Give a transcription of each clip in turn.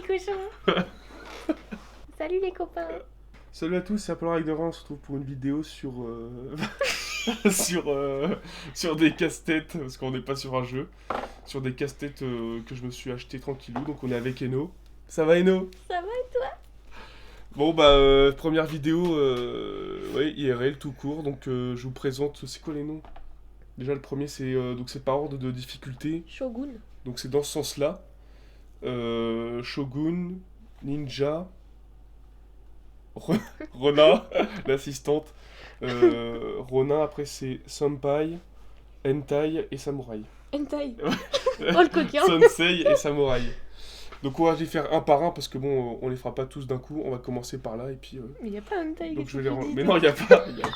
cochon. Salut les copains. Salut à tous, c'est Apollo avec Dora, on se retrouve pour une vidéo sur sur des casse-têtes, parce qu'on n'est pas sur un jeu, sur des casse-têtes que je me suis acheté tranquillou, donc on est avec Eno. Ça va Eno? Ça va et toi? Bon bah, première vidéo, ouais, IRL tout court, donc je vous présente, c'est quoi les noms? Déjà le premier c'est donc c'est par ordre de difficulté, Shogun. donc c'est dans ce sens-là. Shogun, Ninja, Rona, l'assistante. Ronin, après c'est Senpai, Hentai et Samouraï. Hentai. Oh le coquin. Sensei et Samouraï. Donc on va les faire un par un parce que bon, on les fera pas tous d'un coup. On va commencer par là et puis. Mais y a pas Hentai. Donc qu'est-ce je vais que les tu ranger. dis, Mais toi? non, y a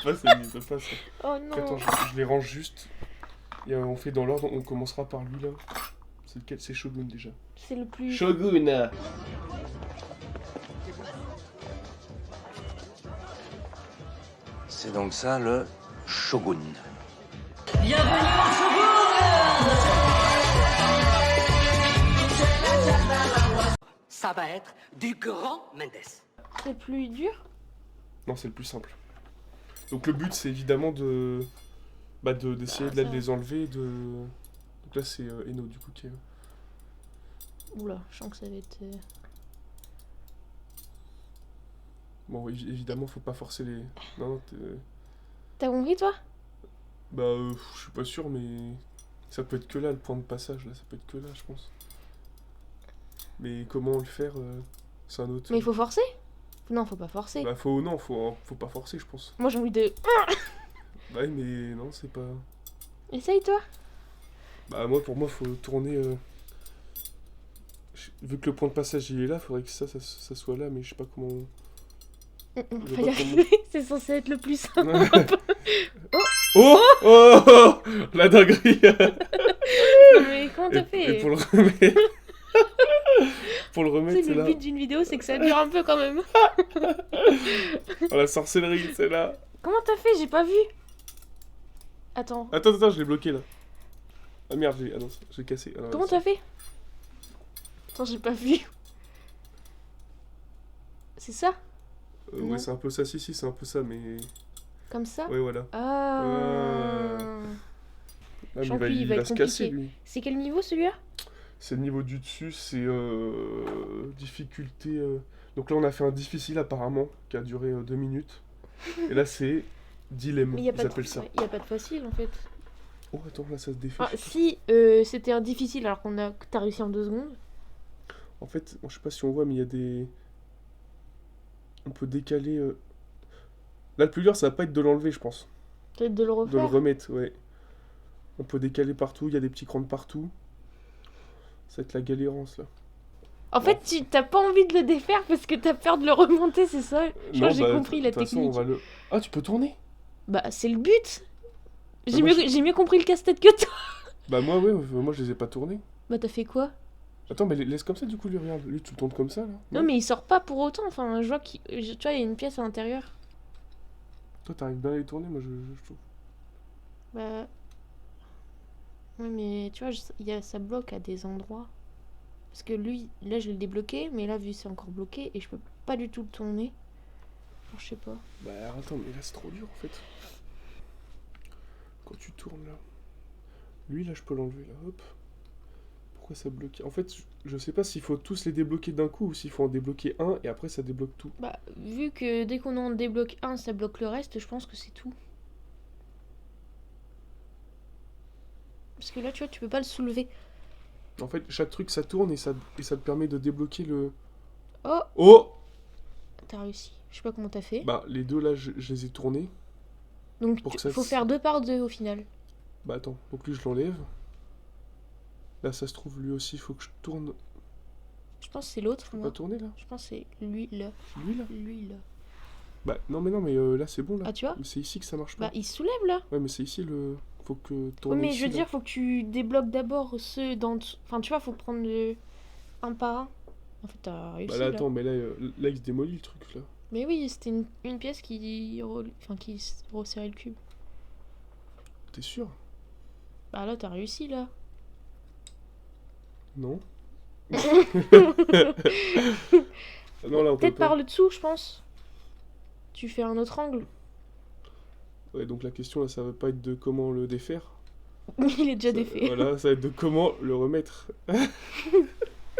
pas, ça n'existe pas ça. Oh Donc, non. attends, je les range juste. Et, on fait dans l'ordre. On commencera par lui là. C'est lequel? C'est Shogun déjà. C'est le plus... Shogun. C'est donc ça le shogun. Ça va être du grand Mendes. C'est le plus dur. Non, c'est le plus simple. Donc le but c'est évidemment de. Bah d'essayer de ça. les enlever. Donc là c'est Eno du coup qui est. Oula, je sens que ça va être... Bon, évidemment, faut pas forcer les. Non, T'as compris toi? bah, je suis pas sûr, mais ça peut être que là, le point de passage, là, ça peut être que là, je pense. Mais comment le faire, c'est un autre. Mais il faut forcer? Non, faut pas forcer. Bah, faut pas forcer, je pense. Moi j'ai envie de... Bah, oui, mais non, c'est pas. Essaye toi. Bah, moi, pour moi, faut tourner. Vu que le point de passage il est là, faudrait que ça soit là, mais je sais pas comment. Je Faut vois y pas arriver. C'est censé être le plus simple. Oh, oh, la dinguerie. Mais comment t'as fait? Et pour le remettre. Pour le Tu sais, remettre, c'est le là. but d'une vidéo, c'est que ça dure un peu quand même. Oh, la sorcellerie, c'est là. Comment t'as fait? J'ai pas vu. Attends. Attends, je l'ai bloqué là. Ah merde, j'ai cassé. Ah, non, Comment c'est- t'as fait? Attends, j'ai pas vu. C'est ça? Non. Ouais, c'est un peu ça, si, c'est un peu ça, mais. Comme ça? Ouais, voilà. Ah. Ah, mais Je sens qu'il il va va être se casser compliqué. lui. C'est quel niveau celui-là? C'est le niveau du dessus, c'est difficulté. Donc là, on a fait un difficile apparemment, qui a duré 2 minutes. Et là, c'est dilemme, Mais y a ils pas de... appellent ça. y a pas de facile en fait. Oh, attends, là, ça se défait. Ah, si c'était un difficile alors que t'as réussi en 2 secondes. En fait, bon, je sais pas si on voit, mais il y a des. On peut décaler. Là, le plus dur, ça va pas être de l'enlever, je pense. Peut-être de le De le refaire. remettre, ouais. On peut décaler partout, il y a des petits crans de partout. Ça va être la galérance là. En fait, t'as pas envie de le défaire parce que t'as peur de le remonter, c'est ça? Je crois que j'ai compris la de toute façon, on technique. va le. Ah, tu peux tourner? Bah, c'est le but. J'ai moi, mieux compris le casse-tête que toi. Bah, moi, ouais, moi je les ai pas tournés. Bah, t'as fait quoi? Attends, mais laisse comme ça du coup, lui, regarde. Lui, tu le tournes comme ça là. Non, mais il sort pas pour autant. Enfin, je vois qu'il... Tu vois, il y a une pièce à l'intérieur. Toi, t'arrives bien à les tourner, moi je trouve. Bah... Ouais, mais tu vois, ça bloque à des endroits. Parce que lui, là, je l'ai débloqué, mais là, vu c'est encore bloqué, et je peux pas du tout le tourner. Alors, je sais pas. Bah, attends, mais là, c'est trop dur en fait. Quand tu tournes là. Lui, là, je peux l'enlever là, hop. Pourquoi ça bloque? En fait, je sais pas s'il faut tous les débloquer d'un coup ou s'il faut en débloquer un et après ça débloque tout. Bah, vu que dès qu'on en débloque un, ça bloque le reste, je pense que c'est tout. Parce que là, tu vois, tu peux pas le soulever. En fait, chaque truc ça tourne et ça te permet de débloquer le. Oh, Oh! t'as réussi. Je sais pas comment t'as fait. Bah, les deux là, je les ai tournés. Donc, pour que ça faut se- faire 2 par 2 au final. Bah, attends, donc lui je l'enlève. Là, ça se trouve, lui aussi, il faut que je tourne. Je pense que c'est l'autre, Faut moi. pas tourner là? Je pense que c'est lui, là. Lui là? Lui, là. Bah, non, mais là c'est bon là. Ah, tu vois? Mais c'est ici que ça marche pas. Bah, il se soulève, là. Ouais, mais c'est ici le. Faut que Oui, tourner mais ici, je veux là. dire, faut que tu débloques d'abord ceux dans... Enfin, tu vois, faut prendre un par un. En fait, t'as réussi, Bah là, là. attends, mais là il se démolit le truc là. Mais oui, c'était une pièce qui resserrait le cube. T'es sûr? Bah là, t'as réussi, là. Non? Ah non, là, on peut Peut-être pas. par le dessous, je pense. Tu fais un autre angle. Ouais, donc la question, là, ça va pas être de comment le défaire. Il est déjà Ça- défait. Voilà, ça va être de comment le remettre.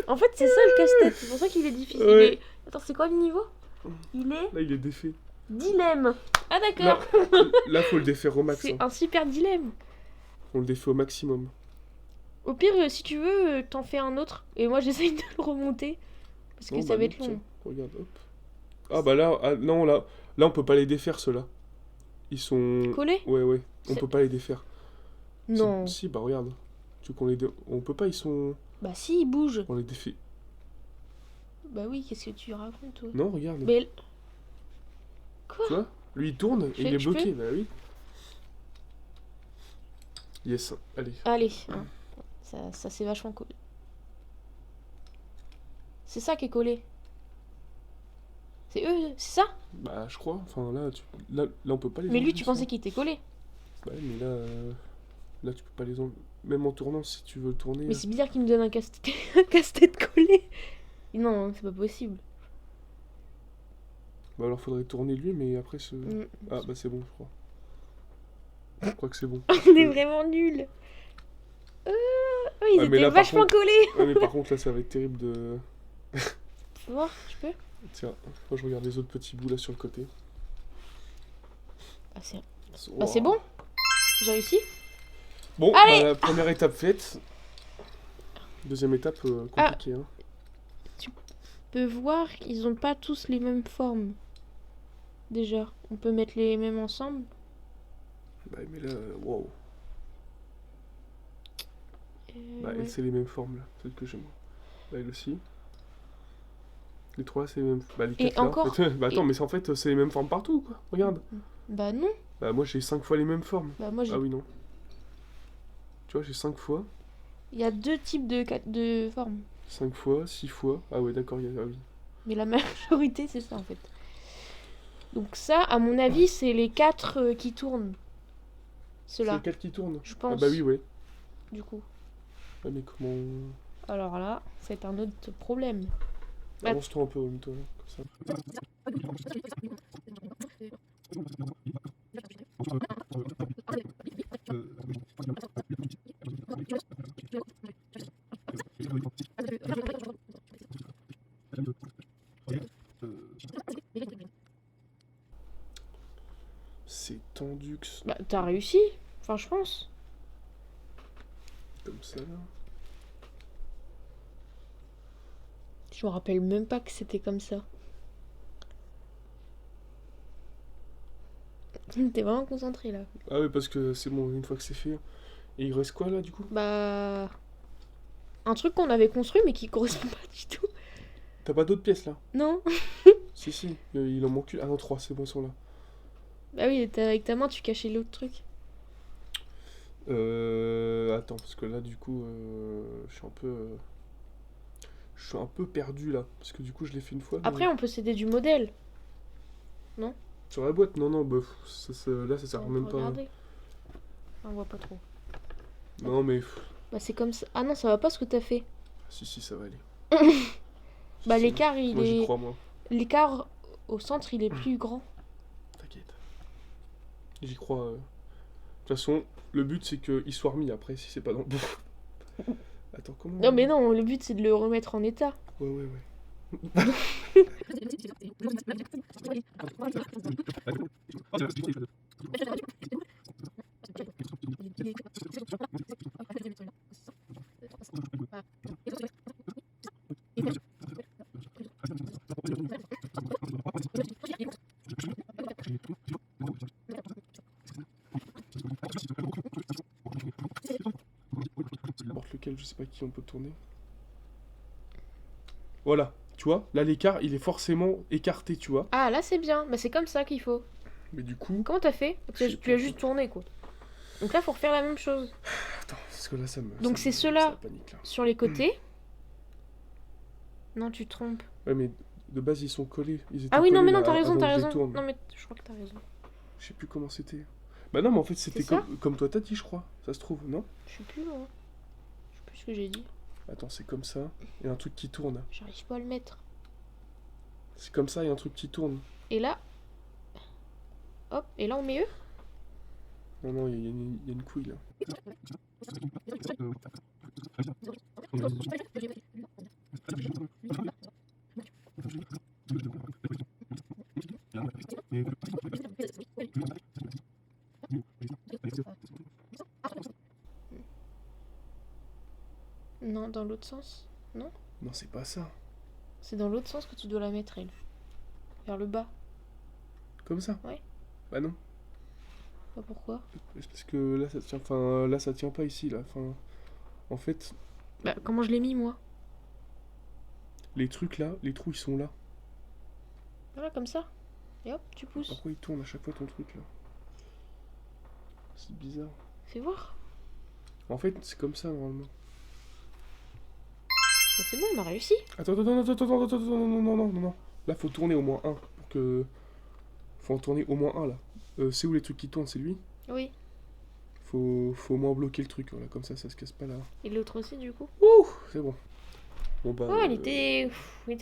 En fait, c'est ça le casse-tête. C'est pour ça qu'il est difficile. Ouais. Il est- Attends, c'est quoi le niveau? Il est Là, il est défait. dilemme. Ah Là, d'accord. là, faut le défaire au max. C'est Hein. un super dilemme. On le défait au maximum. Au pire, si tu veux, t'en fais un autre. Et moi, j'essaye de le remonter. Parce que Non, ça bah va non, être long. tiens, regarde, hop. Ah bah là, non, là, on peut pas les défaire, ceux-là. Ils sont... Collé? Ouais, ouais, on C'est- peut pas les défaire. Non. Si, bah regarde. Tu veux qu'on les On peut pas, ils sont... Bah si, il bouge. On les défait. Bah oui, qu'est-ce que tu racontes, toi? Non, regarde. Mais... Tu vois? Lui, il tourne et il est Je bloqué, peux bah oui. Yes, allez. Allez, hein. Ça c'est vachement cool. C'est ça qui est collé. C'est eux, c'est ça? Bah, je crois. Enfin, là, on peut pas les Mais lui, enlever, tu ça. pensais qu'il était collé. Ouais, mais là, tu peux pas les enlever. Même en tournant, si tu veux le tourner. Mais c'est bizarre qu'il me donne un casse-tête un casse-tête collé. Non, c'est pas possible. Bah, alors, faudrait tourner lui, mais après, Mm. Ah, bah, c'est bon, je crois. Je crois que c'est bon. On est vraiment nuls. Oh, ils Ah, mais étaient là, par vachement contre- collés. Ouais, mais par contre, là, ça va être terrible de... Faut voir, je peux? Tiens, moi, je regarde les autres petits bouts, là, sur le côté. Ah, c'est Oh. c'est bon. J'ai réussi. Bon, Allez. bah, première étape faite. Deuxième étape, compliquée, hein. Tu peux voir qu'ils ont pas tous les mêmes formes. Déjà, on peut mettre les mêmes ensemble. Bah, mais là, wow. Bah, Ouais. elle, c'est les mêmes formes, là. Celle que j'ai, moi. Bah, elle aussi. Les trois, c'est les mêmes... Bah, les Et quatre, là, en encore. fait. Bah, attends, mais en fait, c'est les mêmes formes partout, quoi. Regarde. Bah non. Bah, moi, j'ai 5 fois les mêmes formes. Bah moi j'ai. Ah oui, non. Tu vois, j'ai 5 fois. Il y a deux types de formes. 5 fois, 6 fois. Ah ouais, d'accord, ah oui. Mais la majorité c'est ça en fait. Donc ça, à mon avis, c'est les 4 qui tournent. C'est Ceux-là, les 4 qui tournent. je Ah pense. bah oui, ouais. Du coup. Ouais, mais comment... Alors là, c'est un autre problème. Bah- Avance-toi un peu, toi, là, comme ça. C'est tendu que Bah t'as réussi. Enfin je pense. comme ça, là. Je me rappelle même pas que c'était comme ça. T'es vraiment concentré là. Ah oui, parce que c'est bon, une fois que c'est fait. Et il reste quoi, là, du coup? Bah... Un truc qu'on avait construit mais qui correspond pas du tout. T'as pas d'autres pièces, là? Non? Si, si, il en manque une. Ah non, 3, c'est bon, ils sont là. Bah oui, avec ta main tu cachais l'autre truc. Attends, parce que là, du coup, je suis un peu... Je suis un peu perdu, là. Parce que du coup, je l'ai fait une fois. mais- Après on peut s'aider du modèle. Sur la boîte, non, bah, là, ça sert On même peut pas. regarder. On voit pas trop. Non, mais... Bah c'est comme ça. Ah non, ça va pas ce que t'as fait. Si, si, ça va aller. Bah Si, l'écart il moi, j'y est... crois, moi. L'écart au centre il est plus grand. T'inquiète. J'y crois. De toute façon, le but, c'est qu'il soit remis après, si c'est pas dans... Attends, comment... Non mais non, le but c'est de le remettre en état. Ouais, ouais, ouais. N'importe lequel, je sais pas qui on peut tourner. Voilà, tu vois, là l'écart il est forcément écarté, tu vois. Ah là c'est bien, bah c'est comme ça qu'il faut. Mais du coup, Comment t'as fait? Je sais Tu as pas. juste tourné quoi. Donc là faut refaire la même chose. attends, parce que là ça me. Donc ça c'est me- ceux-là. ça panique, là. Sur les côtés. Non tu te trompes. Ouais, mais de base ils sont collés. Ils étaient Ah oui non collés, mais non là, t'as raison, avant t'as que je les raison. tourne. Non mais je crois que t'as raison. Je sais plus comment c'était. Bah non, mais en fait c'était C'est ça comme toi t'as dit, je crois. Ça se trouve, non? Je sais plus moi. Je sais plus ce que j'ai dit. Attends, c'est comme ça. Il y a un truc qui tourne. J'arrive pas à le mettre. C'est comme ça, il y a un truc qui tourne. Et là... Hop, et là on met eux. Non, non, il y a une couille là. Non, dans l'autre sens. Non, Non, c'est pas ça. c'est dans l'autre sens que tu dois la mettre, elle. Vers le bas. Comme ça? Ouais. Bah non. Pas pourquoi. C'est parce que là ça tient. Enfin, là ça tient pas ici là. Enfin, en fait, Bah, comment je l'ai mis, moi? les trucs là, les trous ils sont là. Voilà, comme ça. Et hop, tu pousses. Pourquoi il tourne à chaque fois ton truc là? C'est bizarre. Fais voir. En fait, c'est comme ça normalement. Bah, c'est bon, on a réussi. Attends, non. Là, faut tourner au moins un. Pour que. Faut en tourner au moins un là. C'est où les trucs qui tournent? C'est lui? Oui. Faut au moins bloquer le truc. Voilà, comme ça se casse pas là. Et l'autre aussi, du coup. Ouh, c'est bon. Bon bah. Ouais, il était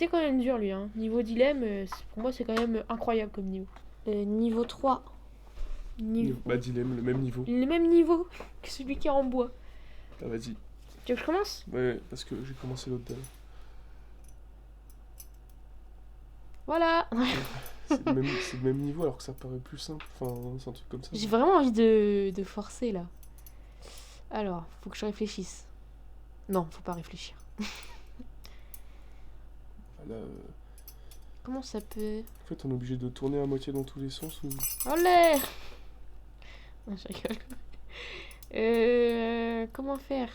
quand même dur, lui. Hein. Niveau dilemme, pour moi, c'est quand même incroyable comme niveau. Niveau 3. Bah, dilemme, le même niveau. Le même niveau que celui qui est en bois. Ah, vas-y. Tu veux que je commence? Ouais, parce que j'ai commencé l'autre dernier. Voilà. C'est le même niveau alors que ça paraît plus simple. Enfin, c'est un truc comme ça. J'ai vraiment envie de forcer, là. Alors, faut que je réfléchisse. Non, faut pas réfléchir. Là, Comment ça peut... en fait, on est obligé de tourner à moitié dans tous les sens ou. Olé! Non, je rigole. Comment faire?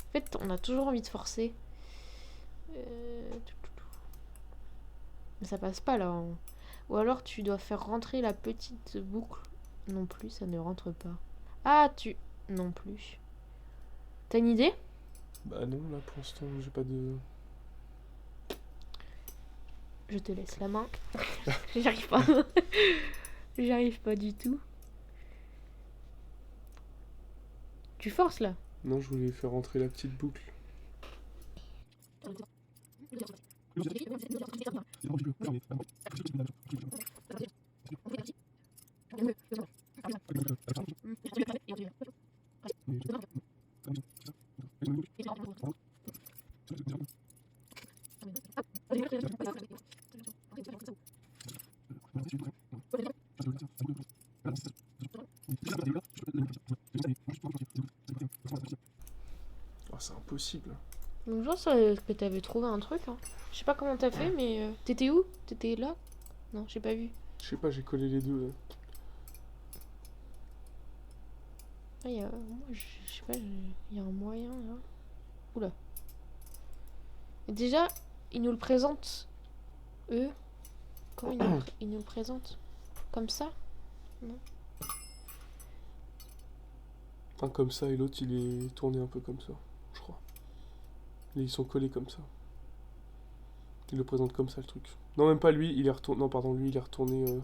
En fait, on a toujours envie de forcer. Mais ça passe pas là. Ou alors tu dois faire rentrer la petite boucle. Non plus, ça ne rentre pas. Ah, tu... Non plus. T'as une idée? Bah non, là pour l'instant, j'ai pas de. Je te laisse la main. J'arrive pas. J'arrive pas du tout. Tu forces là? Non, je voulais faire rentrer la petite boucle. Ah, c'est impossible. Donc je pense que t'avais trouvé un truc. Hein. Je sais pas comment t'as fait, mais... T'étais où? T'étais là? Non, j'ai pas vu. Je sais pas, j'ai collé les deux là. Ah, moi, je sais pas, il y a un moyen là. Oula. Et déjà, ils nous le présentent, eux. Comment ils nous le présentent? Comme ça? Un comme ça et l'autre il est tourné un peu comme ça, je crois. Et ils sont collés comme ça. Ils le présentent comme ça le truc. Non, même pas lui, il est retourné. Non, pardon, lui il est retourné.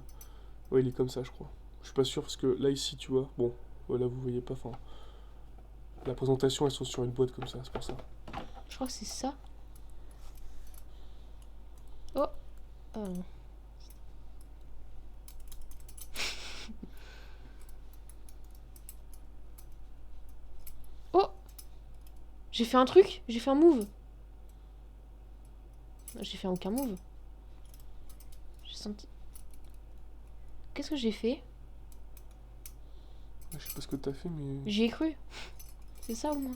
Ouais, il est comme ça, je crois. Je suis pas sûr parce que là ici, tu vois. Bon, là vous voyez pas. Enfin, la présentation elles sont sur une boîte comme ça, c'est pour ça. Je crois que c'est ça. Oh! Oh! J'ai fait un truc? J'ai fait un move. J'ai fait aucun move. J'ai senti... Qu'est-ce que j'ai fait? Je sais pas ce que t'as fait, mais. J'y ai cru. C'est ça au moins.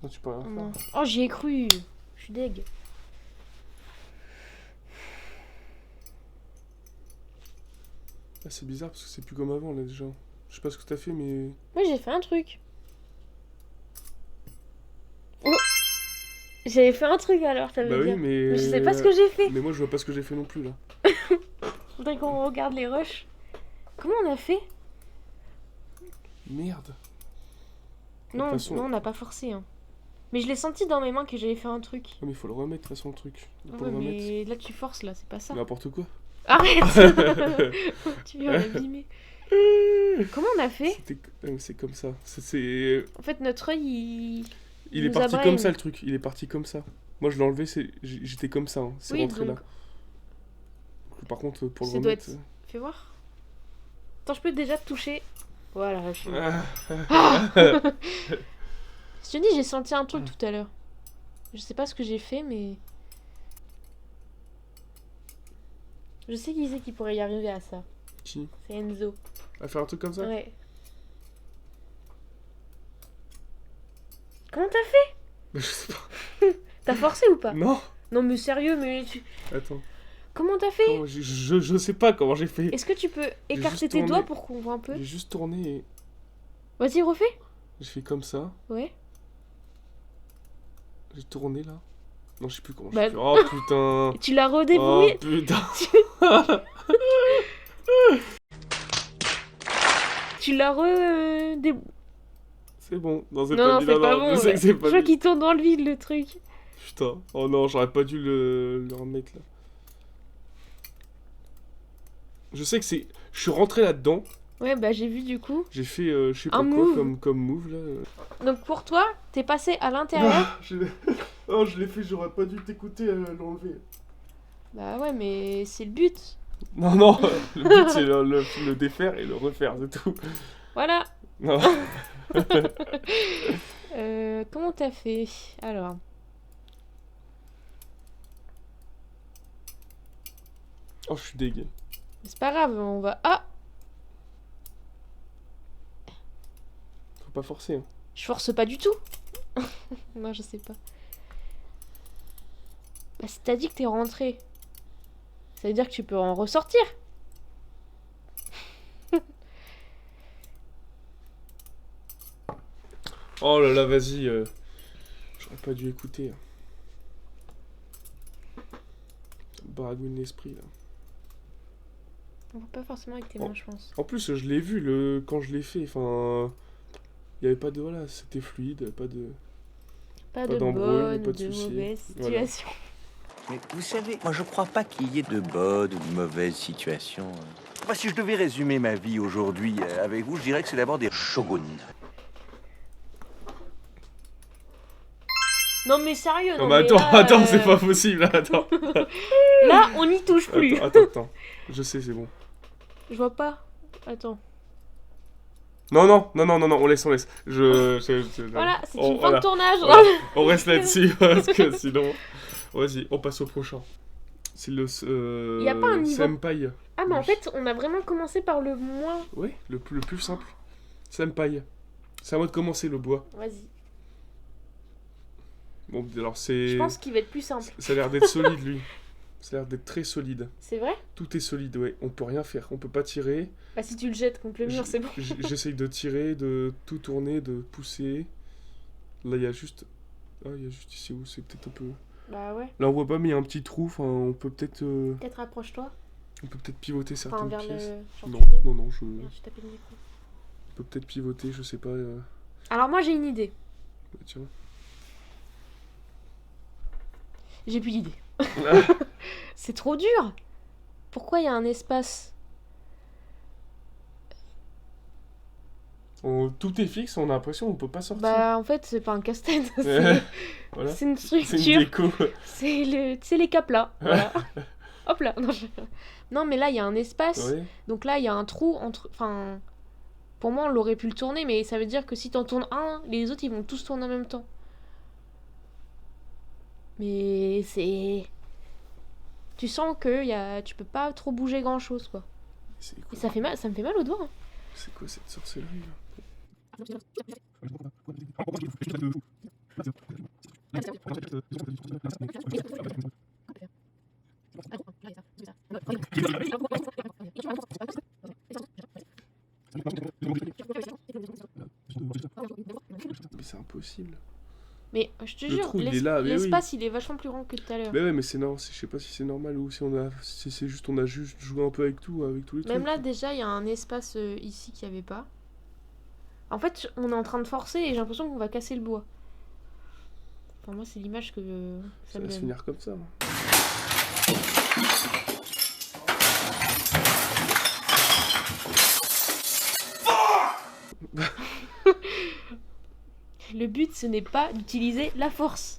Non, tu peux rien Non. faire. Oh, j'y ai cru. Je suis deg. Ah, c'est bizarre parce que c'est plus comme avant là déjà. Je sais pas ce que t'as fait, mais. Moi, j'ai fait un truc. Oh! J'avais fait un truc alors, ça veut Bah oui, dire. mais. Je sais pas ce que j'ai fait. Mais moi je vois pas ce que j'ai fait non plus là. Faudrait qu'on regarde les rushs. Comment on a fait? Merde. Non, toute façon- non, on n'a pas forcé. Hein. Mais je l'ai senti dans mes mains que j'avais fait un truc. Ouais, mais il faut le remettre de toute façon le truc. Il faut Ouais, le remettre. mais là, tu forces, là, c'est pas ça. N'importe quoi. Arrête. Tu viens m'abîmer. Comment on a fait? C'est comme ça. C'est... En fait, notre œil, Il est nous parti abrège. comme ça, le truc. Il est parti comme ça. Moi, je l'ai enlevé, j'étais comme ça. Hein. C'est Oui, rentré donc, là. Par contre, pour le ça doit remettre... être... Fais voir. Attends, je peux déjà te toucher. Voilà, je suis... Ah. Je te dis, j'ai senti un truc tout à l'heure. Je sais pas ce que j'ai fait, mais... Je sais qui c'est qui pourrait y arriver à ça. Qui? C'est Enzo. À faire un truc comme ça? Ouais. Comment t'as fait? Je sais pas. T'as forcé ou pas? Non. Non mais sérieux, mais tu... Attends. Comment t'as fait? Comment je sais pas comment j'ai fait. Est-ce que tu peux écarter juste tes tourné. doigts pour qu'on voit un peu? J'ai juste tourné et Vas-y, refais. j'ai fait comme ça. Ouais. J'ai tourné là. Non, je sais plus comment Bah- j'ai fait. Oh putain. Tu l'as Oh redébrouillé. putain. Tu l'as redébrouillé. C'est bon. Non, c'est Non, pas non, lui. c'est Non, pas non, bon. je sais que c'est Je pas crois lui. qu'il tourne dans le vide, le truc. Putain. Oh non, j'aurais pas dû le remettre là. Je sais que c'est... Je suis rentré là-dedans. Ouais, bah j'ai vu du coup. J'ai fait, je sais pas Un quoi move. comme move là. Donc pour toi, t'es passé à l'intérieur. Ah, oh, je l'ai fait, j'aurais pas dû t'écouter l'enlever. Bah ouais, mais c'est le but. Non, non, le but c'est le défaire et le refaire, c'est tout. Voilà. Non. Comment t'as fait? Alors. Oh, je suis dégueu. C'est pas grave, on va... Ah! Faut pas forcer. Hein. Je force pas du tout. Non, je sais pas. Bah si t'as dit que t'es rentré, ça veut dire que tu peux en ressortir. Oh là là, vas-y. J'aurais pas dû écouter. Hein. Ça me baragouine l'esprit là. On voit pas forcément avec tes Oh. mains, je pense. En plus, je l'ai vu quand je l'ai fait. Enfin, il y avait pas de... Voilà, c'était fluide, pas de... Pas Pas de d'embrouille, bonne pas ou de de soucis. mauvaise Voilà. situation. Mais vous savez, moi je crois pas qu'il y ait de bonnes ou de mauvaises situations. Moi, si je devais résumer ma vie aujourd'hui avec vous, je dirais que c'est d'abord des shoguns. Non mais sérieux, Non, non mais mais attends, là, attends, c'est pas possible, là, attends. Là, on n'y touche plus. Attends. Je sais, c'est bon. Je vois pas. Attends. Non, on laisse. Voilà, c'est On- une fin voilà. de tournage. Voilà. On reste là-dessus, parce que sinon... Vas-y, on passe au prochain. C'est le... Y a pas un niveau. Senpai. Ah mais en fait, on a vraiment commencé par le moins. Oui, le plus simple. Senpai. C'est à moi de commencer, le bois. Vas-y. Bon, alors c'est... Je pense qu'il va être plus simple. Ça a l'air d'être solide, lui. Ça a l'air d'être très solide. C'est vrai? Tout est solide, ouais. On peut rien faire. On peut pas tirer. Bah si tu le jettes contre le mur, c'est bon. J'essaye de tirer, de tout tourner, de pousser. Là, il y a juste... Ah, il y a juste ici où c'est peut-être un peu... Bah ouais. Là, on voit pas, mais il y a un petit trou. Enfin, on peut peut-être... Peut-être rapproche-toi. On peut peut-être pivoter Enfin, certaines vers pièces. le... Genre, Non, tu l'es. non, je... Merde, je tapais le micro. On peut peut-être pivoter, je sais pas. Alors moi, j'ai une idée. Tiens. J'ai plus d'idée. C'est trop dur. Pourquoi il y a un espace? Tout est fixe, on a l'impression qu'on peut pas sortir. Bah en fait, c'est pas un casse-tête. Voilà. C'est une C'est une structure. déco. C'est les caplas. Voilà. Hop là. Non, mais là, il y a un espace. Ouais. Donc là, il y a un trou entre... Enfin... Pour moi, on l'aurait pu le tourner, mais ça veut dire que si t'en tournes un, les autres, ils vont tous tourner en même temps. Mais c'est... Tu sens que tu peux pas trop bouger grand-chose, quoi. C'est Et quoi, ça fait mal, ça me fait mal au doigt. Hein. c'est quoi cette sorcellerie là? Mais c'est impossible. Mais je te Le jure, trou, il est là, mais l'espace, il est vachement plus grand que tout à l'heure. Mais ouais, mais c'est non, je sais pas si c'est normal ou si c'est juste on a juste joué un peu avec tout, avec tous les Même trucs. là, déjà, il y a un espace ici qu'il n'y avait pas. En fait, on est en train de forcer et j'ai l'impression qu'on va casser le bois. Enfin, moi, c'est l'image que Ça ça me va se donne. finir comme ça. Le but, ce n'est pas d'utiliser la force.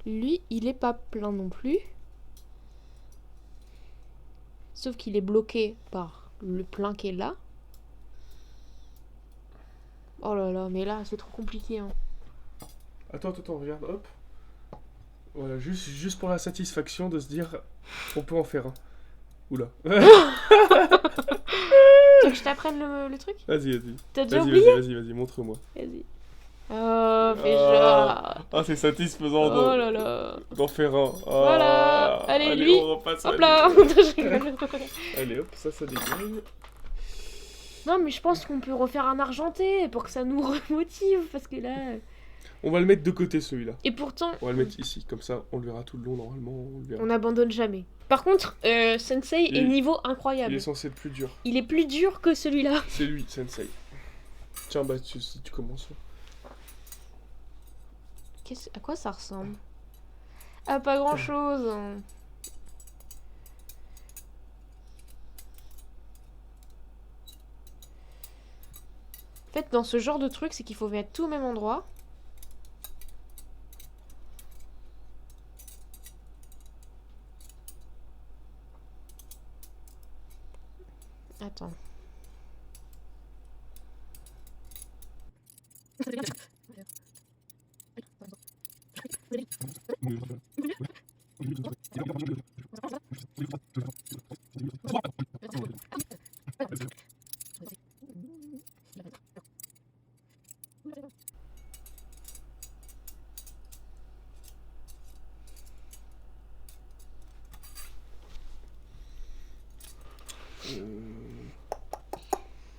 Lui, il est pas plein non plus. Sauf qu'il est bloqué par le plein qui est là. Oh là là, mais là, c'est trop compliqué. Hein. Attends, regarde, hop. Voilà, juste pour la satisfaction de se dire, on peut en faire un. Oula. Tu veux que je t'apprenne le truc? Vas-y. T'as déjà oublié? Vas-y, montre-moi. Vas-y. Oh, fais genre. Ah, c'est satisfaisant Oh là là. d'en faire un. Ah, Voilà. Allez, lui. on repasse à Hop lui. là. Allez, hop, ça dégage. Non, mais je pense qu'on peut refaire un argenté pour que ça nous remotive. Parce que là. On va le mettre de côté, celui-là. Et pourtant, On va le mettre ici, comme ça, on le verra tout le long, normalement, on le verra. on n'abonne jamais. Par contre, Sensei est niveau incroyable. Il est censé être plus dur. Il est plus dur que celui-là. C'est lui, Sensei. Tiens, bah, tu commences. À quoi ça ressemble? Ah, pas grand-chose. En fait, dans ce genre de truc, c'est qu'il faut mettre tout au même endroit. Attends.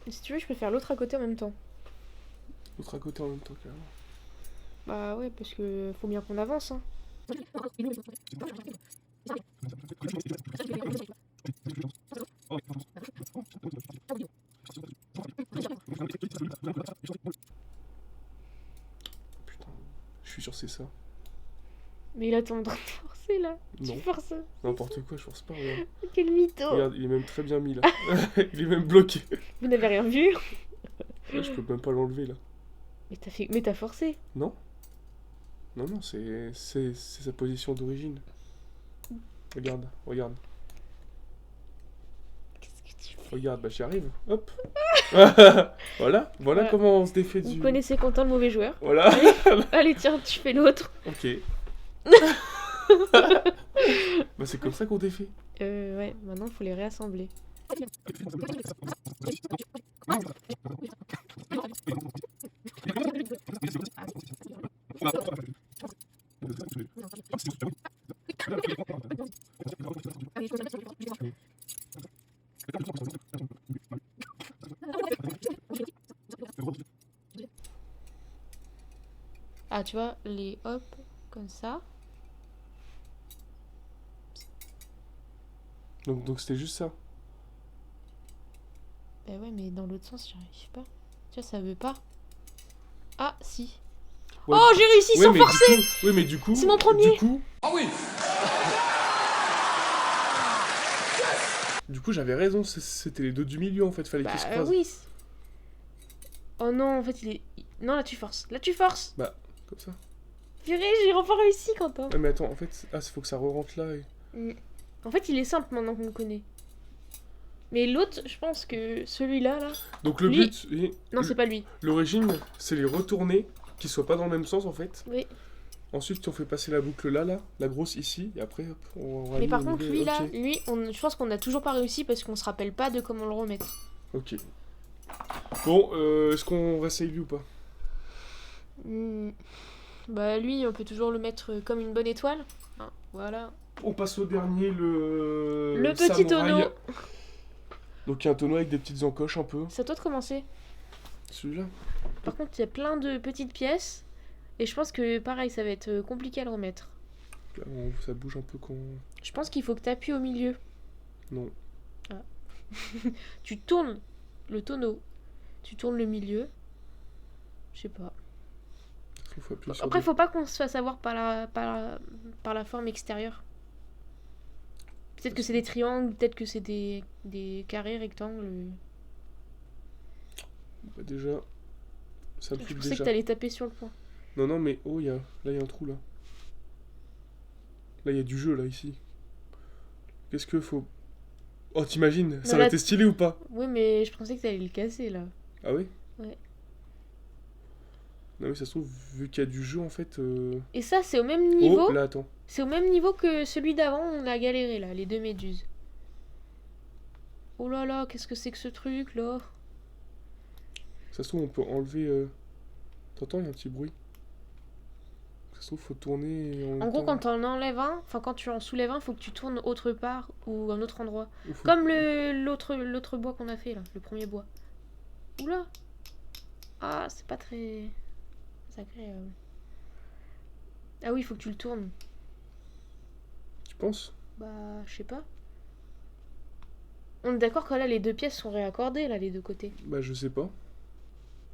Si tu veux, je peux faire l'autre à côté en même temps. L'autre à côté en même temps, carrément. Bah ouais, parce que faut bien qu'on avance, hein. Putain, je suis sûr que c'est ça. Mais il a tendance de forcer là. Non. Tu forces. N'importe quoi, je force pas, regarde. Quel mytho. Regarde, il est même très bien mis, là. Il est même bloqué. Vous n'avez rien vu? Là, je peux même pas l'enlever, là. Mais t'as forcé. Non, c'est sa position d'origine. Regarde. Qu'est-ce que tu fais? Regarde, bah j'y arrive. Hop. Voilà Ouais. comment on se défait Vous du... connaissez Quentin le mauvais joueur. Voilà. Allez, tiens, tu fais l'autre. Ok. Bah c'est comme ça qu'on défait. Ouais, maintenant il faut les réassembler. Ah, tu vois, les hop, comme ça. Donc c'était juste ça. Bah ouais, mais dans l'autre sens, j'y arrive pas. Tu vois, ça veut pas. Ah, si. Ouais. Oh, j'ai réussi sans mais forcer. du coup, oui, mais du coup... C'est mon premier. Du coup... Ah oui. Du coup, j'avais raison, c'était les deux du milieu, en fait, fallait qu'ils se Bah croisent. oui. Oh non, en fait, il est... Non, là, tu forces. Là, tu forces. Bah, comme ça. Purée, j'ai enfin réussi, Quentin. Ouais, mais attends, en fait... Ah, il faut que ça re-rentre là, et... En fait, il est simple maintenant qu'on le connaît. Mais l'autre, je pense que celui-là, là... Donc le Lui- but... Non, c'est pas lui. L'origine, c'est les retourner, qu'ils soient pas dans le même sens, en fait. Oui. Ensuite, on fait passer la boucle là, la grosse ici, et après, hop, on Mais rallume par au contre, milieu. lui, là, Ok. lui, je pense qu'on n'a toujours pas réussi parce qu'on se rappelle pas de comment le remettre. Ok. Bon, est-ce qu'on réessaye lui ou pas? Hmm. Bah lui, on peut toujours le mettre comme une bonne étoile. Hein, voilà. On passe au dernier, le petit samouraï. tonneau. Donc il y a un tonneau avec des petites encoches un peu. C'est à toi de commencer. Celui-là. Par contre, il y a plein de petites pièces. Et je pense que pareil, ça va être compliqué à le remettre. Là, ça bouge un peu quand... Je pense qu'il faut que tu appuies au milieu. Non. Ah. Tu tournes le tonneau. Tu tournes le milieu. Je sais pas. Il faut appuyer sur Après, deux. faut pas qu'on se fasse avoir par la forme extérieure. Peut-être que c'est des triangles, peut-être que c'est des carrés, rectangles. Bah, déjà, ça me Je fout pensais déjà. que t'allais taper sur le point. Non, mais oh, là, il y a un trou là. Là, il y a du jeu là, ici. Qu'est-ce que faut... Oh, t'imagines? Ça Mais aurait là- été stylé ou pas? Oui, mais je pensais que t'allais le casser là. Ah oui? Ouais. Non, mais ça se trouve, vu qu'il y a du jeu en fait. Et ça, c'est au même niveau. Oh, là, attends. C'est au même niveau que celui d'avant, on a galéré là, les deux méduses. Oh là là, qu'est-ce que c'est que ce truc là? Ça se trouve, on peut enlever. T'entends, il y a un petit bruit. Ça se trouve, faut tourner. Et En gros, quand t'en enlèves un, enfin quand tu en soulèves un, faut que tu tournes autre part ou un autre endroit. Comme l'autre bois qu'on a fait là, le premier bois. Oula! Ah, c'est pas très agréable. Ah oui, il faut que tu le tournes. Tu penses? Bah, je sais pas. On est d'accord que là, les deux pièces sont réaccordées, là, les deux côtés. Bah, je sais pas.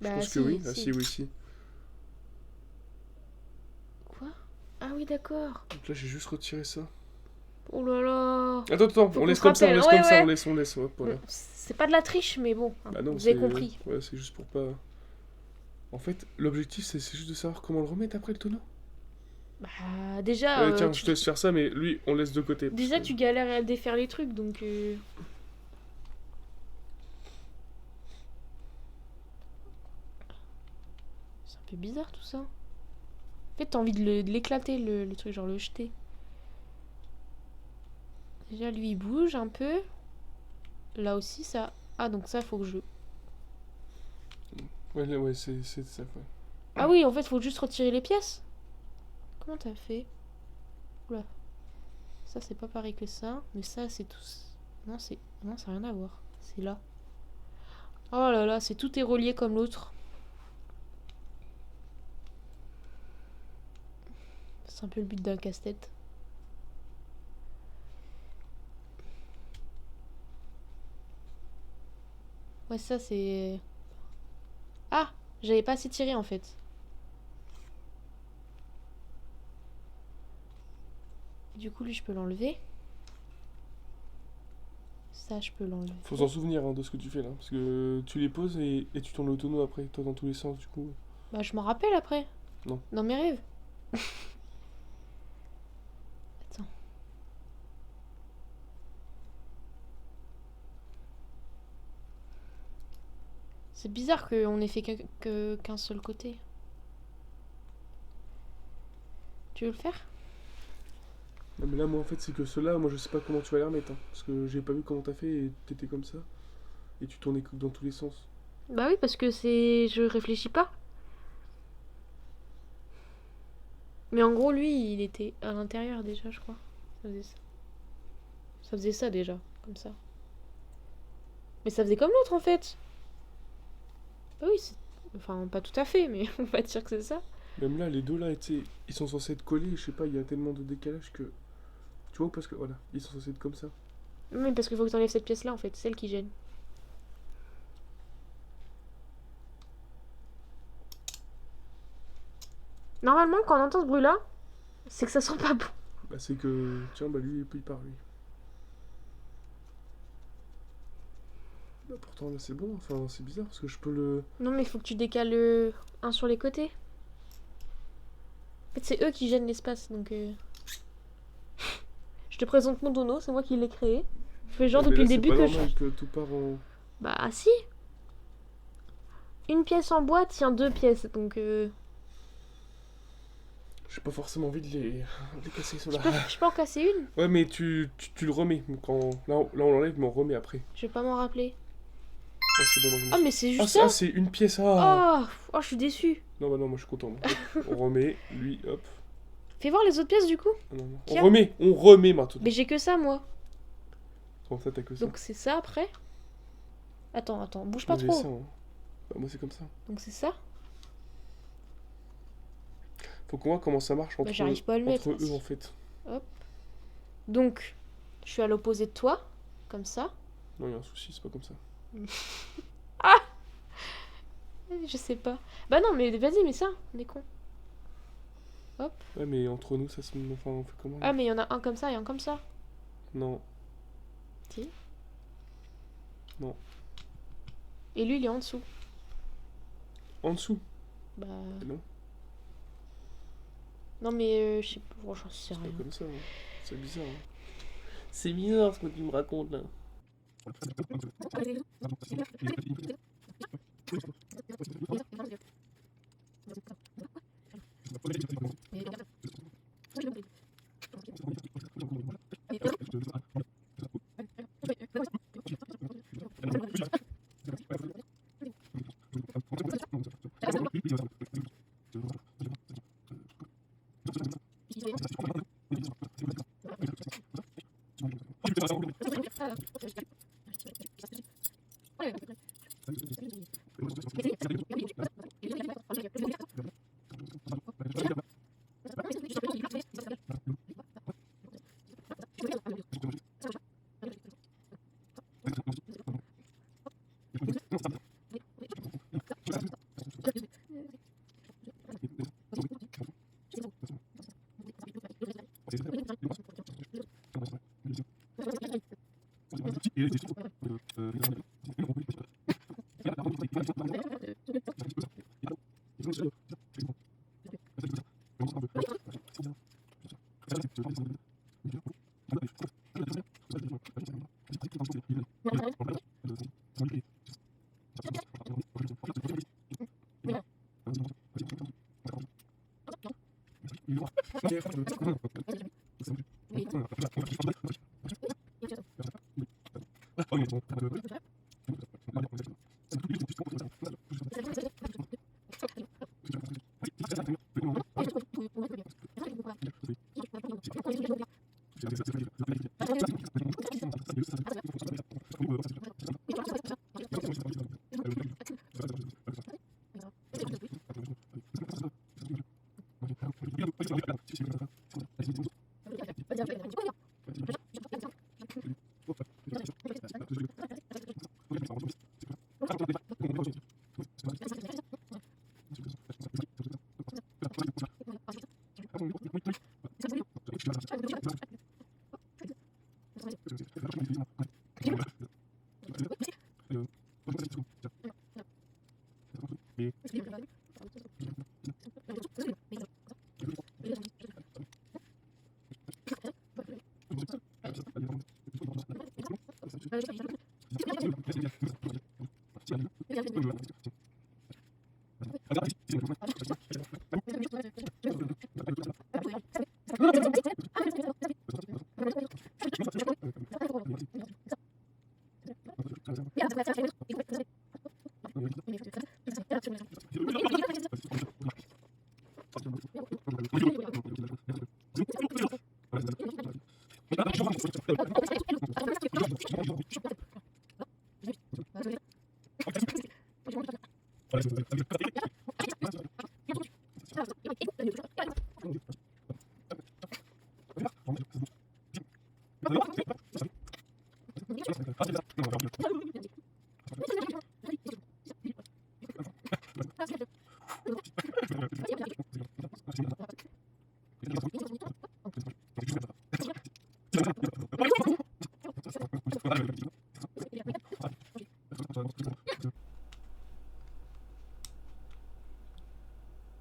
Je Bah, pense si, que oui. Ah, si. si, oui, si. Quoi? Ah oui, d'accord. Donc là, j'ai juste retiré ça. Oh là là. Attends, Faut on qu'on laisse se comme ça, on rappelle. laisse Ouais, comme ça, ouais. on laisse. Hop, voilà. Bon, c'est pas de la triche, mais bon, hein, Bah non, vous avez compris. Ouais, c'est juste pour pas. En fait, l'objectif, c'est juste de savoir comment le remettre après le tonneau. Bah, déjà. Allez, tiens, je te laisse faire ça, mais lui, on laisse de côté. parce Déjà, que- tu galères à défaire les trucs, donc. C'est un peu bizarre tout ça. En fait, t'as envie de l'éclater, le truc, genre le jeter. Déjà, lui, il bouge un peu. Là aussi, ça. Ah, donc ça, faut que je. Ouais, là, ouais, c'est ça, ouais. Ah oui, en fait, faut juste retirer les pièces. Comment t'as fait? Oula. Ça, c'est pas pareil que ça. Mais ça, c'est tout. Non, c'est. Non, ça n'a rien à voir. C'est là. Oh là là, c'est tout est relié comme l'autre. C'est un peu le but d'un casse-tête. Ouais, ça, c'est. Ah! J'avais pas assez tiré en fait. Du coup, lui, je peux l'enlever. Ça, je peux l'enlever. Faut s'en souvenir hein, de ce que tu fais là. Parce que tu les poses et tu tournes le tonneau après, toi dans tous les sens du coup. Bah, je m'en rappelle après. Non. Dans mes rêves. Attends. C'est bizarre qu'on ait fait qu'un seul côté. Tu veux le faire? Non mais là moi en fait c'est que ceux-là, moi je sais pas comment tu vas les remettre. Hein, parce que j'ai pas vu comment t'as fait et t'étais comme ça. Et tu tournais dans tous les sens. Bah oui, parce que c'est... Je réfléchis pas. Mais en gros, lui, il était à l'intérieur déjà, je crois. Ça faisait ça. Ça faisait ça déjà, comme ça. Mais ça faisait comme l'autre en fait. Bah oui, c'est... Enfin, pas tout à fait, mais on va dire que c'est ça. Même là, les deux là, ils sont censés être collés, je sais pas, il y a tellement de décalage que... Tu vois, parce que voilà, ils sont censés être comme ça. Oui, parce qu'il faut que tu enlèves cette pièce-là en fait, celle qui gêne. Normalement, quand on entend ce bruit-là, c'est que ça sent pas bon. Bah c'est que... Tiens, bah lui, il part lui. Bah pourtant là c'est bon, enfin c'est bizarre parce que je peux le... Non, mais il faut que tu décales un sur les côtés. En fait, c'est eux qui gênent l'espace, donc... Je te présente mon dono, c'est moi qui l'ai créé. Je fais genre Mais depuis là, le début c'est pas que je... normal que tout part en... Bah si. Une pièce en bois tient deux pièces, donc... J'ai pas forcément envie de les casser ceux-là. Je peux en casser une? Ouais mais tu le remets quand... Là on l'enlève mais on remet après. Je vais pas m'en rappeler. Ah, c'est bon, moi, je m'en Ah, fous. mais c'est Ah, juste c'est ça. ah, c'est une pièce, ah. Oh, je suis déçue. Non, bah non, moi je suis content. Moi. On remet, lui, hop. Fais voir les autres pièces du coup. Ah, non, non. Tiens. On remet maintenant. Mais j'ai que ça, moi. Comment ça, t'as que ça? Donc c'est ça après. Attends, bouge pas Moi, j'ai trop. ça, hein. Bah, moi c'est comme ça. Donc c'est ça. Faut qu'on voit comment ça marche entre, j'arrive pas à le mettre. entre eux en fait. Donc, je suis à l'opposé de toi, comme ça. Non, il y a un souci, c'est pas comme ça. Je sais pas. Bah non, mais vas-y, mets ça, on est con. Ouais, mais entre nous, ça se. Enfin, on fait comment là? Ah, mais il y en a un comme ça et un comme ça. Non. Si. Non. Et lui, il est en dessous. En dessous? Bah. Non. Non, mais je sais pas, oh, j'en sais C'est rien. pas comme ça. Hein. C'est bizarre. Hein. C'est bizarre ce que tu me racontes là.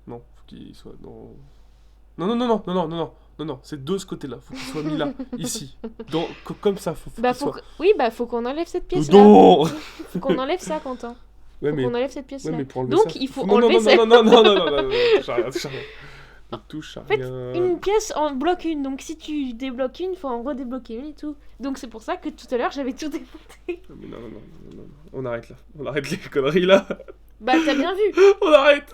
Non, faut qu'il soit dans... Non, c'est de ce côté-là. Faut qu'il soit mis là, ici. Comme ça, faut Bah, qu'il soit... Oui, bah, faut qu'on enlève cette pièce-là. Dedans. Faut qu'on enlève ça, Quentin. Ouais, Faut mais... qu'on enlève cette pièce-là. Ouais, mais pour enlever Donc, ça... il faut non, enlever non, cette... non, touche à rien. Ne touche à En fait, rien. une pièce en bloque une, donc si tu débloques une, faut en redébloquer une et tout. Donc c'est pour ça que tout à l'heure j'avais tout démonté. Non, mais non. On arrête là. On arrête les conneries là. Bah t'as bien vu. On arrête.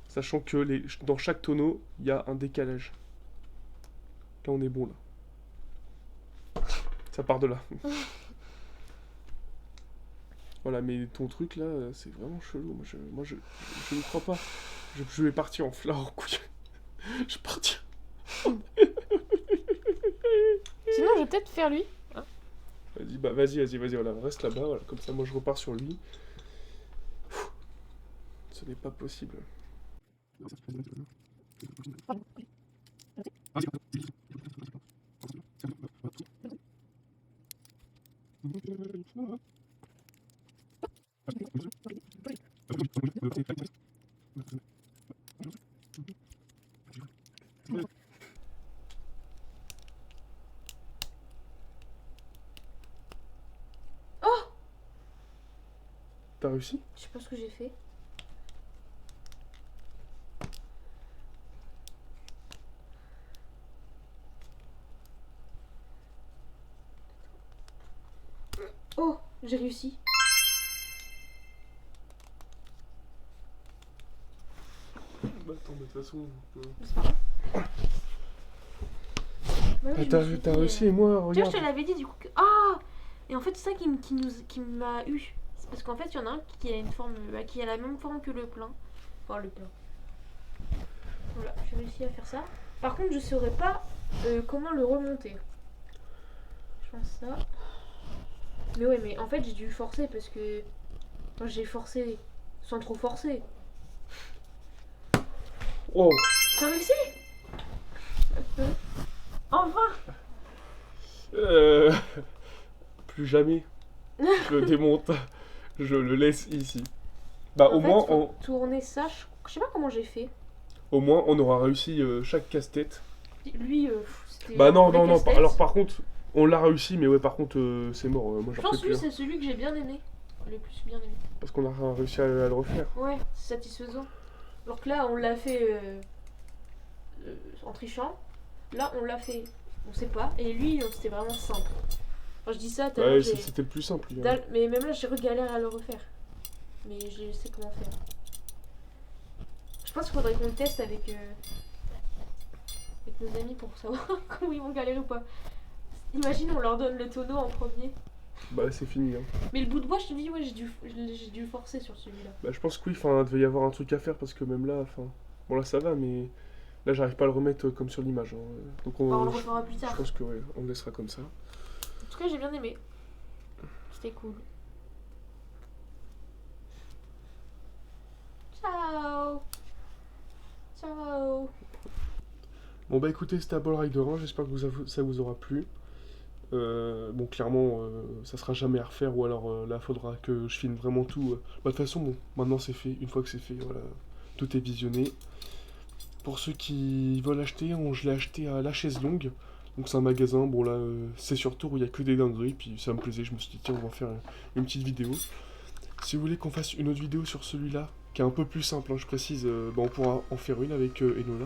Sachant que dans chaque tonneau, il y a un décalage. Là, on est bon, là. Ça part de là. Voilà, mais ton truc, là, c'est vraiment chelou. Moi, je ne crois pas. Je vais partir en fleurs en couille. Je vais partir. Sinon je vais peut-être faire lui. Vas-y, bah vas-y, voilà, reste là-bas, voilà. Comme ça, moi, je repars sur lui. Ce n'est pas possible. T'as réussi? Je sais pas ce que j'ai fait. Oh, j'ai réussi. Bah attends, mais de toute façon... C'est pas grave. Bah oui, je me suis T'as dit, réussi et moi, Tu vois, regarde. je te l'avais dit du coup que... Ah! Et en fait, c'est ça qui m'a eu. C'est parce qu'en fait, il y en a un qui a une forme... qui a la même forme que le plein. Enfin, le plein. Voilà, j'ai réussi à faire ça. Par contre, je saurais pas comment le remonter. Je pense ça. Mais ouais, mais en fait, j'ai dû forcer parce que... Enfin, j'ai forcé sans trop forcer. Wow. T'as réussi? Enfin! Plus jamais. Je le démonte. Je le laisse ici. Bah En fait, faut tourner ça. Je sais pas comment j'ai fait. au moins, on aura réussi chaque casse-tête. Lui, c'était. Bah non, un vrai non. casse-tête. Alors par contre, on l'a réussi, mais ouais, par contre, c'est mort. Moi, Je j'en pense fais que lui, plus. Hein. c'est celui que j'ai bien aimé. Le plus bien aimé. Parce qu'on a réussi à le refaire. Ouais, c'est satisfaisant. Alors que là, on l'a fait en trichant. Là, on l'a fait, on sait pas. Et lui, c'était vraiment simple. Enfin, je dis ça, tellement Ouais, j'ai... c'était le plus simple. Lui, hein. Mais même là, j'ai regalère à le refaire. Mais je sais comment faire. Je pense qu'il faudrait qu'on le teste avec nos amis pour savoir comment ils vont galérer ou pas. Imagine, on leur donne le tonneau en premier. Bah c'est fini. Hein. Mais le bout de bois, je te dis, ouais, j'ai dû forcer sur celui-là. Bah je pense que oui, il devait y avoir un truc à faire parce que même là, bon là ça va, mais là j'arrive pas à le remettre comme sur l'image. Hein. Donc Bah, on le refera plus je tard. pense que ouais, on le laissera comme ça. En tout cas, j'ai bien aimé. C'était cool. Ciao. Ciao. Bon bah écoutez, c'était à Ball Rider 1, j'espère que ça vous aura plu. Bon clairement ça sera jamais à refaire ou alors là faudra que je filme vraiment tout. Bah de toute façon bon, maintenant c'est fait, une fois que c'est fait, voilà, tout est visionné. Pour ceux qui veulent acheter, je l'ai acheté à La Chaise Longue. Donc c'est un magasin, bon là c'est sur Tours où il n'y a que des dingueries, puis ça me plaisait, je me suis dit tiens on va faire une petite vidéo. Si vous voulez qu'on fasse une autre vidéo sur celui-là, qui est un peu plus simple, hein, je précise, bah, on pourra en faire une avec Enola.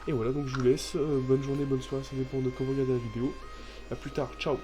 Et voilà, donc je vous laisse, bonne journée, bonne soirée, ça dépend de quand vous regardez la vidéo. A plus tard, ciao.